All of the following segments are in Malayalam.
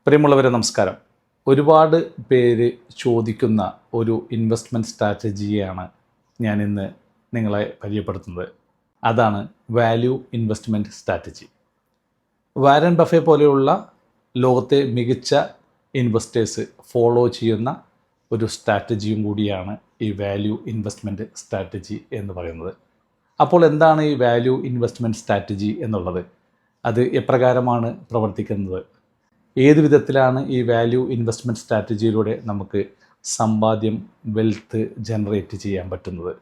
പ്രിയമുള്ളവരെ നമസ്കാരം. ഒരുപാട് പേര് ചോദിക്കുന്ന ഒരു ഇൻവെസ്റ്റ്മെൻറ്റ് സ്ട്രാറ്റജിയാണ് ഞാനിന്ന് നിങ്ങളെ പരിചയപ്പെടുത്തുന്നത്. അതാണ് value investment strategy. Warren buffet പോലെയുള്ള ലോകത്തെ മികച്ച ഇൻവെസ്റ്റേഴ്സ് ഫോളോ ചെയ്യുന്ന ഒരു സ്ട്രാറ്റജിയും കൂടിയാണ് ഈ വാല്യൂ ഇൻവെസ്റ്റ്മെൻറ്റ് സ്ട്രാറ്റജി എന്ന് പറയുന്നത്. അപ്പോൾ എന്താണ് ഈ വാല്യൂ ഇൻവെസ്റ്റ്മെൻറ്റ് സ്ട്രാറ്റജി എന്നുള്ളത്? അത് എപ്രകാരമാണ് പ്രവർത്തിക്കുന്നത്? ഏത് വിധത്തിലാണ് ഈ വാല്യൂ ഇൻവെസ്റ്റ്മെൻറ്റ് സ്ട്രാറ്റജിയിലൂടെ നമുക്ക് സമ്പാദ്യം, വെൽത്ത് ജനറേറ്റ് ചെയ്യാൻ പറ്റുന്നത്?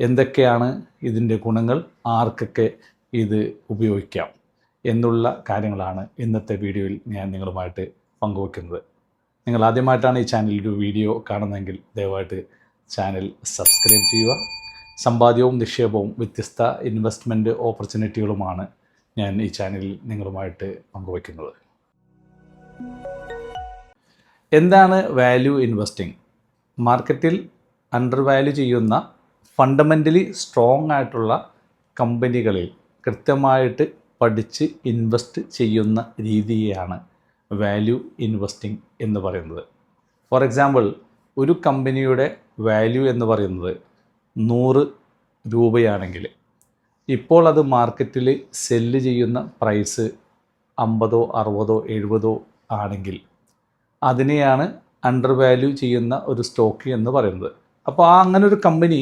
എന്തൊക്കെയാണ് ഇതിൻ്റെ ഗുണങ്ങൾ? ആർക്കൊക്കെ ഇത് ഉപയോഗിക്കാം എന്നുള്ള കാര്യങ്ങളാണ് ഇന്നത്തെ വീഡിയോയിൽ ഞാൻ നിങ്ങളുമായിട്ട് പങ്കുവയ്ക്കുന്നത്. നിങ്ങൾ ആദ്യമായിട്ടാണ് ഈ ചാനലിൽ ഒരു വീഡിയോ കാണുന്നതെങ്കിൽ ദയവായിട്ട് ചാനൽ സബ്സ്ക്രൈബ് ചെയ്യുക. സമ്പാദ്യവും നിക്ഷേപവും വ്യത്യസ്ത ഇൻവെസ്റ്റ്മെൻറ്റ് ഓപ്പർച്യൂണിറ്റികളുമാണ് ഞാൻ ഈ ചാനലിൽ നിങ്ങളുമായിട്ട് പങ്കുവയ്ക്കുന്നത്. എന്താണ് വാല്യൂ ഇൻവെസ്റ്റിംഗ്? മാർക്കറ്റിൽ അണ്ടർ വാല്യൂ ചെയ്യുന്ന ഫണ്ടമെൻ്റലി സ്ട്രോങ് ആയിട്ടുള്ള കമ്പനികളിൽ കൃത്യമായിട്ട് പഠിച്ച് ഇൻവെസ്റ്റ് ചെയ്യുന്ന രീതിയാണ് വാല്യൂ ഇൻവെസ്റ്റിംഗ് എന്ന് പറയുന്നത്. ഫോർ എക്സാമ്പിൾ, ഒരു കമ്പനിയുടെ വാല്യൂ എന്ന് പറയുന്നത് 100 രൂപയാണെങ്കിൽ ഇപ്പോൾ അത് മാർക്കറ്റിൽ സെല്ല് ചെയ്യുന്ന പ്രൈസ് 50, 60, 70 ആണെങ്കിൽ അതിനെയാണ് അണ്ടർ വാല്യൂ ചെയ്യുന്ന ഒരു സ്റ്റോക്ക് എന്ന് പറയുന്നത്. അപ്പോൾ അങ്ങനെ ഒരു കമ്പനി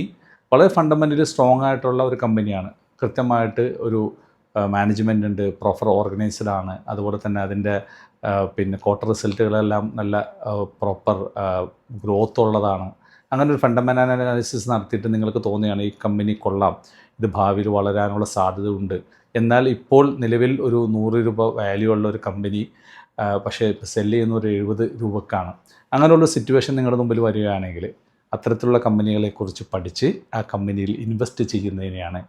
വളരെ ഫണ്ടമെൻ്റലി സ്ട്രോങ് ആയിട്ടുള്ള ഒരു കമ്പനിയാണ്. കൃത്യമായിട്ട് ഒരു മാനേജ്മെൻ്റ് ഉണ്ട്, പ്രോപ്പർ ഓർഗനൈസ്ഡ് ആണ്. അതുപോലെ തന്നെ അതിൻ്റെ ക്വാർട്ടർ റിസൾട്ടുകളെല്ലാം നല്ല പ്രോപ്പർ ഗ്രോത്ത് ഉള്ളതാണ്. അങ്ങനെ ഒരു ഫണ്ടമെൻ്റൽ അനാലിസിസ് നടത്തിയിട്ട് നിങ്ങൾക്ക് തോന്നുകയാണ് ഈ കമ്പനി കൊള്ളാം, ഇത് ഭാവിയിൽ വളരാനുള്ള സാധ്യത ഉണ്ട്. എന്നാൽ ഇപ്പോൾ നിലവിൽ ഒരു 100 രൂപ വാല്യൂ ഉള്ള ഒരു കമ്പനി പക്ഷേ സെല്ല് ചെയ്യുന്ന ഒരു 70 രൂപക്കാണ്. അങ്ങനെയുള്ള സിറ്റുവേഷൻ നിങ്ങളുടെ മുമ്പിൽ വരികയാണെങ്കിൽ അത്തരത്തിലുള്ള കമ്പനികളെക്കുറിച്ച് പഠിച്ച് ആ കമ്പനിയിൽ ഇൻവെസ്റ്റ് ചെയ്യുന്നതിനെയാണ്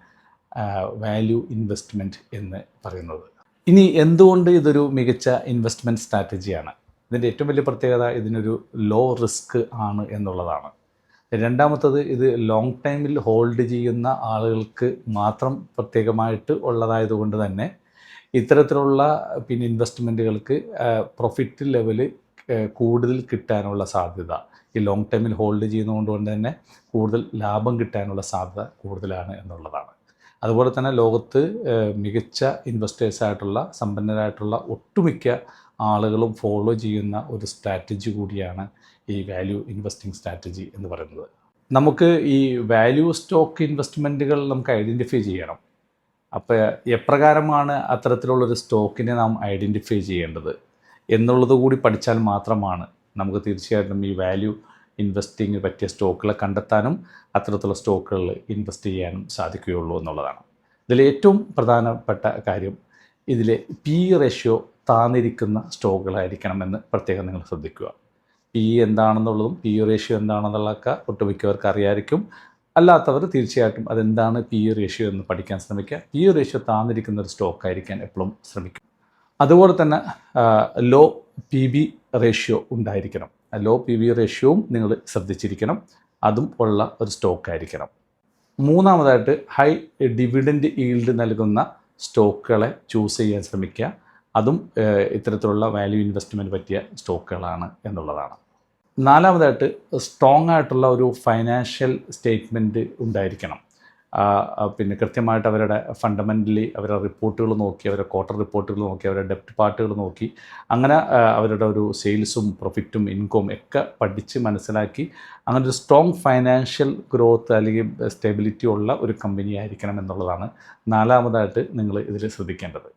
വാല്യൂ ഇൻവെസ്റ്റ്മെൻറ്റ് എന്ന് പറയുന്നത്. ഇനി എന്തുകൊണ്ട് ഇതൊരു മികച്ച ഇൻവെസ്റ്റ്മെൻറ്റ് സ്ട്രാറ്റജിയാണ്? ഇതിൻ്റെ ഏറ്റവും വലിയ പ്രത്യേകത ഇതിനൊരു ലോ റിസ്ക് ആണ് എന്നുള്ളതാണ്. രണ്ടാമത്തത്, ഇത് ലോങ് ടൈമിൽ ഹോൾഡ് ചെയ്യുന്ന ആളുകൾക്ക് മാത്രം പ്രത്യേകമായിട്ട് ഉള്ളതായതുകൊണ്ട് തന്നെ ഇത്തരത്തിലുള്ള ഇൻവെസ്റ്റ്മെൻറ്റുകൾക്ക് പ്രോഫിറ്റ് ലെവൽ കൂടുതൽ കിട്ടാനുള്ള സാധ്യത, ഈ ലോങ് ടൈമിൽ ഹോൾഡ് ചെയ്യുന്നതുകൊണ്ട് തന്നെ കൂടുതൽ ലാഭം കിട്ടാനുള്ള സാധ്യത കൂടുതലാണ് എന്നുള്ളതാണ്. അതുപോലെ തന്നെ ലോകത്ത് മികച്ച ഇൻവെസ്റ്റേഴ്സായിട്ടുള്ള സമ്പന്നരായിട്ടുള്ള ഒട്ടുമിക്ക ആളുകളും ഫോളോ ചെയ്യുന്ന ഒരു സ്ട്രാറ്റജി കൂടിയാണ് ഈ വാല്യൂ ഇൻവെസ്റ്റിംഗ് സ്ട്രാറ്റജി എന്ന് പറയുന്നത്. നമുക്ക് ഈ വാല്യൂ സ്റ്റോക്ക് ഇൻവെസ്റ്റ്മെൻറ്റുകൾ നമുക്ക് ഐഡൻറ്റിഫൈ ചെയ്യണം. അപ്പോൾ എപ്രകാരമാണ് അത്തരത്തിലുള്ളൊരു സ്റ്റോക്കിനെ നാം ഐഡൻറ്റിഫൈ ചെയ്യേണ്ടത് എന്നുള്ളത് കൂടി പഠിച്ചാൽ മാത്രമാണ് നമുക്ക് തീർച്ചയായിട്ടും ഈ വാല്യൂ ഇൻവെസ്റ്റിംഗ് പറ്റിയ സ്റ്റോക്കുകളെ കണ്ടെത്താനും അത്തരത്തിലുള്ള സ്റ്റോക്കുകളിൽ ഇൻവെസ്റ്റ് ചെയ്യാനും സാധിക്കുകയുള്ളൂ എന്നുള്ളതാണ്. ഇതിൽ ഏറ്റവും പ്രധാനപ്പെട്ട കാര്യം, ഇതിലെ PE റേഷ്യോ താന്നിരിക്കുന്ന സ്റ്റോക്കുകളായിരിക്കണമെന്ന് പ്രത്യേകം നിങ്ങൾ ശ്രദ്ധിക്കുക. PE എന്താണെന്നുള്ളതും PE റേഷ്യോ എന്താണെന്നുള്ളതൊക്കെ ഒട്ടുമിക്കവർക്ക് അറിയാമായിരിക്കും. അല്ലാത്തവർ തീർച്ചയായിട്ടും അതെന്താണ് PE റേഷ്യോ എന്ന് പഠിക്കാൻ ശ്രമിക്കുക. PE റേഷ്യോ താന്നിരിക്കുന്ന ഒരു സ്റ്റോക്കായിരിക്കാൻ എപ്പോഴും ശ്രമിക്കും. അതുപോലെ തന്നെ ലോ PB റേഷ്യോ ഉണ്ടായിരിക്കണം. ലോ PB റേഷ്യോവും നിങ്ങൾ ശ്രദ്ധിച്ചിരിക്കണം. അതും ഉള്ള ഒരു സ്റ്റോക്കായിരിക്കണം. മൂന്നാമതായിട്ട് ഹൈ ഡിവിഡൻഡ് ഈൽഡ് നൽകുന്ന സ്റ്റോക്കുകളെ ചൂസ് ചെയ്യാൻ ശ്രമിക്കുക. അതും ഇത്തരത്തിലുള്ള വാല്യൂ ഇൻവെസ്റ്റ്മെൻറ്റ് പറ്റിയ സ്റ്റോക്കുകളാണ് എന്നുള്ളതാണ്. നാലാമതായിട്ട് സ്ട്രോങ് ആയിട്ടുള്ള ഒരു ഫൈനാൻഷ്യൽ സ്റ്റേറ്റ്മെൻറ്റ് ഉണ്ടായിരിക്കണം. കൃത്യമായിട്ട് അവരുടെ ഫണ്ടമെൻ്റലി അവരുടെ റിപ്പോർട്ടുകൾ നോക്കി, അവരുടെ ക്വാർട്ടർ റിപ്പോർട്ടുകൾ നോക്കി, അവരുടെ ഡെപ്റ്റ് പാർട്ടുകൾ നോക്കി, അങ്ങനെ അവരുടെ ഒരു സെയിൽസും പ്രോഫിറ്റും ഇൻകവും ഒക്കെ പഠിച്ച് മനസ്സിലാക്കി അങ്ങനെ ഒരു സ്ട്രോങ് ഫൈനാൻഷ്യൽ ഗ്രോത്ത് അല്ലെങ്കിൽ സ്റ്റെബിലിറ്റി ഉള്ള ഒരു കമ്പനി ആയിരിക്കണം എന്നുള്ളതാണ് നാലാമതായിട്ട് നിങ്ങൾ ഇതിൽ ശ്രദ്ധിക്കേണ്ടത്.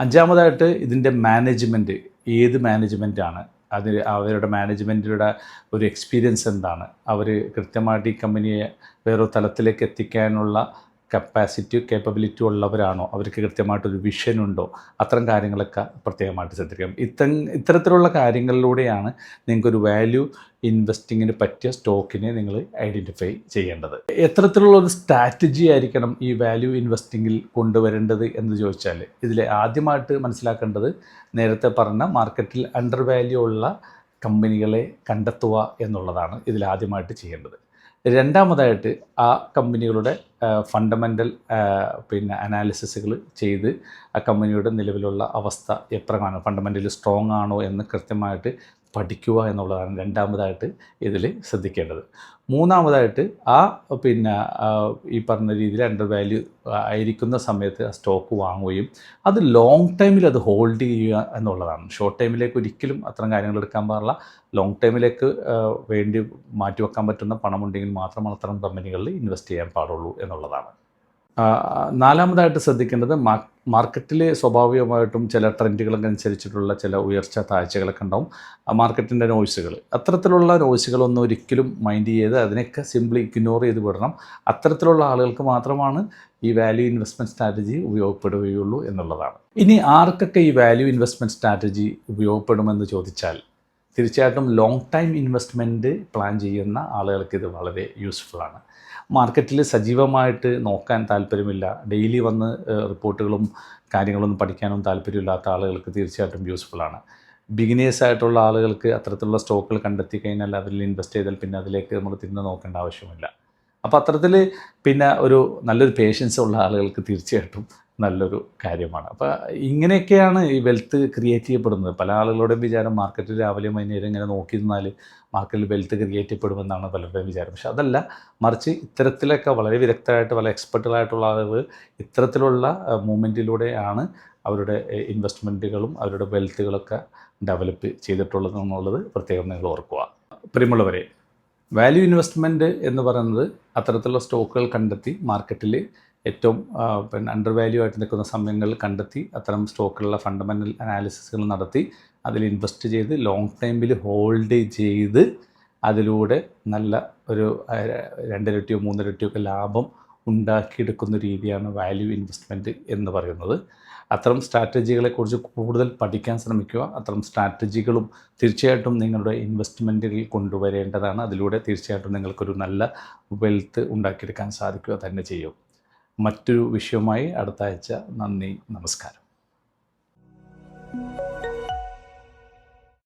അഞ്ചാമതായിട്ട് ഇതിൻ്റെ മാനേജ്മെൻറ്റ്, ഏത് മാനേജ്മെൻറ്റാണ്, അവരുടെ മാനേജ്മെൻറ്റിയുടെ ഒരു എക്സ്പീരിയൻസ് എന്താണ്, അവർ കൃത്യമായിട്ട് ഈ കമ്പനിയെ വേറൊരു തലത്തിലേക്ക് എത്തിക്കാനുള്ള കേപ്പബിലിറ്റി ഉള്ളവരാണോ, അവർക്ക് കൃത്യമായിട്ടൊരു വിഷനുണ്ടോ, അത്തരം കാര്യങ്ങളൊക്കെ പ്രത്യേകമായിട്ട് ശ്രദ്ധിക്കണം. ഇത്തരത്തിലുള്ള കാര്യങ്ങളിലൂടെയാണ് നിങ്ങൾക്കൊരു വാല്യൂ ഇൻവെസ്റ്റിങ്ങിന് പറ്റിയ സ്റ്റോക്കിനെ നിങ്ങൾ ഐഡൻറ്റിഫൈ ചെയ്യേണ്ടത്. എത്തരത്തിലുള്ള ഒരു സ്ട്രാറ്റജി ആയിരിക്കണം ഈ വാല്യൂ ഇൻവെസ്റ്റിങ്ങിൽ കൊണ്ടുവരേണ്ടത് എന്ന് ചോദിച്ചാൽ, ഇതിൽ ആദ്യമായിട്ട് മനസ്സിലാക്കേണ്ടത് നേരത്തെ പറഞ്ഞ മാർക്കറ്റിൽ അണ്ടർ വാല്യൂ ഉള്ള കമ്പനികളെ കണ്ടെത്തുക എന്നുള്ളതാണ് ഇതിലാദ്യമായിട്ട് ചെയ്യേണ്ടത്. രണ്ടാമതായിട്ട് ആ കമ്പനികളുടെ ഫണ്ടമെൻ്റൽ അനാലിസിസുകൾ ചെയ്ത് ആ കമ്പനിയുടെ നിലവിലുള്ള അവസ്ഥ എപ്രകാരം ഫണ്ടമെൻ്റലി സ്ട്രോങ് ആണോ എന്ന് കൃത്യമായിട്ട് പഠിക്കുക എന്നുള്ളതാണ് രണ്ടാമതായിട്ട് ഇതിൽ ശ്രദ്ധിക്കേണ്ടത്. മൂന്നാമതായിട്ട് ഈ പറഞ്ഞ രീതിയിൽ അണ്ടർ വാല്യൂ ആയിരിക്കുന്ന സമയത്ത് ആ സ്റ്റോക്ക് വാങ്ങുകയും അത് ലോങ് ടൈമിൽ അത് ഹോൾഡ് ചെയ്യുക എന്നുള്ളതാണ്. ഷോർട്ട് ടൈമിലേക്ക് ഒരിക്കലും അത്തരം കാര്യങ്ങൾ എടുക്കാൻ പാടില്ല. ലോങ് ടൈമിലേക്ക് വേണ്ടി മാറ്റിവെക്കാൻ പറ്റുന്ന പണമുണ്ടെങ്കിൽ മാത്രമാണ് അത്തരം കമ്പനികളിൽ ഇൻവെസ്റ്റ് ചെയ്യാൻ പാടുള്ളൂ എന്നുള്ളതാണ്. നാലാമതായിട്ട് ശ്രദ്ധിക്കേണ്ടത് മാർക്കറ്റിൽ സ്വാഭാവികമായിട്ടും ചില ട്രെൻഡുകളൊക്കെ അനുസരിച്ചിട്ടുള്ള ചില ഉയർച്ച താഴ്ചകളൊക്കെ ഉണ്ടാവും. മാർക്കറ്റിൻ്റെ നോയ്സുകൾ, അത്തരത്തിലുള്ള നോയ്സുകളൊന്നും ഒരിക്കലും മൈൻഡ് ചെയ്ത് അതിനെയൊക്കെ സിംപ്ലി ഇഗ്നോർ ചെയ്ത് വിടണം. അത്തരത്തിലുള്ള ആളുകൾക്ക് മാത്രമാണ് ഈ വാല്യൂ ഇൻവെസ്റ്റ്മെൻറ്റ് സ്ട്രാറ്റജി ഉപയോഗപ്പെടുകയുള്ളൂ എന്നുള്ളതാണ്. ഇനി ആർക്കൊക്കെ ഈ വാല്യൂ ഇൻവെസ്റ്റ്മെൻറ്റ് സ്ട്രാറ്റജി ഉപയോഗപ്പെടുമെന്ന് ചോദിച്ചാൽ തീർച്ചയായിട്ടും ലോങ് ടൈം ഇൻവെസ്റ്റ്മെൻറ്റ് പ്ലാൻ ചെയ്യുന്ന ആളുകൾക്ക് ഇത് വളരെ യൂസ്ഫുള്ളാണ്. മാർക്കറ്റിൽ സജീവമായിട്ട് നോക്കാൻ താല്പര്യമില്ല, ഡെയിലി വന്ന് റിപ്പോർട്ടുകളും കാര്യങ്ങളൊന്നും പഠിക്കാനും താല്പര്യമില്ലാത്ത ആളുകൾക്ക് തീർച്ചയായിട്ടും യൂസ്ഫുള്ളാണ്. ബിഗിനേഴ്സായിട്ടുള്ള ആളുകൾക്ക് അത്തരത്തിലുള്ള സ്റ്റോക്കുകൾ കണ്ടെത്തി കഴിഞ്ഞാൽ അതിൽ ഇൻവെസ്റ്റ് ചെയ്താൽ പിന്നെ അതിലേക്ക് നമ്മൾ തിരിഞ്ഞ് നോക്കേണ്ട ആവശ്യമില്ല. അപ്പോൾ അത്തരത്തിൽ ഒരു നല്ലൊരു പേഷ്യൻസ് ഉള്ള ആളുകൾക്ക് തീർച്ചയായിട്ടും നല്ലൊരു കാര്യമാണ്. അപ്പോൾ ഇങ്ങനെയൊക്കെയാണ് ഈ വെൽത്ത് ക്രിയേറ്റ് ചെയ്യപ്പെടുന്നത്. പല ആളുകളുടെയും വിചാരം മാർക്കറ്റിൽ രാവിലെ വൈകുന്നേരം ഇങ്ങനെ നോക്കി നിന്നാൽ മാർക്കറ്റിൽ വെൽത്ത് ക്രിയേറ്റ് ചെയ്യപ്പെടുമെന്നാണ് പലരുടെയും വിചാരം. പക്ഷെ അതല്ല, മറിച്ച് ഇത്തരത്തിലൊക്കെ വളരെ വിദഗ്ധരായിട്ട് വളരെ എക്സ്പെർട്ടുകളായിട്ടുള്ള ആളുകൾ ഇത്തരത്തിലുള്ള മൂവ്മെൻറ്റിലൂടെയാണ് അവരുടെ ഇൻവെസ്റ്റ്മെൻറ്റുകളും അവരുടെ വെൽത്തുകളൊക്കെ ഡെവലപ്പ് ചെയ്തിട്ടുള്ളത് എന്നുള്ളത് പ്രത്യേകം നിങ്ങൾ ഓർക്കുക. പ്രിയമുള്ളവരെ, വാല്യൂ ഇൻവെസ്റ്റ്മെൻറ്റ് എന്ന് പറയുന്നത് അത്തരത്തിലുള്ള സ്റ്റോക്കുകൾ കണ്ടെത്തി മാർക്കറ്റിൽ ഏറ്റവും അണ്ടർ വാല്യൂ ആയിട്ട് നിൽക്കുന്ന സമയങ്ങളിൽ കണ്ടെത്തി അത്തരം സ്റ്റോക്കുകളുടെ ഫണ്ടമെൻ്റൽ അനാലിസിസുകൾ നടത്തി അതിൽ ഇൻവെസ്റ്റ് ചെയ്ത് ലോങ് ടൈമിൽ ഹോൾഡ് ചെയ്ത് അതിലൂടെ നല്ല ഒരു 2 ഇരട്ടിയോ 3 ഇരട്ടിയോ ഒക്കെ ലാഭം ഉണ്ടാക്കിയെടുക്കുന്ന രീതിയാണ് വാല്യൂ ഇൻവെസ്റ്റ്മെൻറ്റ് എന്ന് പറയുന്നത്. അത്തരം സ്ട്രാറ്റജികളെക്കുറിച്ച് കൂടുതൽ പഠിക്കാൻ ശ്രമിക്കുക. അത്തരം സ്ട്രാറ്റജികളും തീർച്ചയായിട്ടും നിങ്ങളുടെ ഇൻവെസ്റ്റ്മെൻറ്റുകളിൽ കൊണ്ടുവരേണ്ടതാണ്. അതിലൂടെ തീർച്ചയായിട്ടും നിങ്ങൾക്കൊരു നല്ല വെൽത്ത് ഉണ്ടാക്കിയെടുക്കാൻ സാധിക്കുക തന്നെ ചെയ്യും. മറ്റൊരു വിഷയവുമായി അടുത്ത ആഴ്ച. നന്ദി, നമസ്കാരം.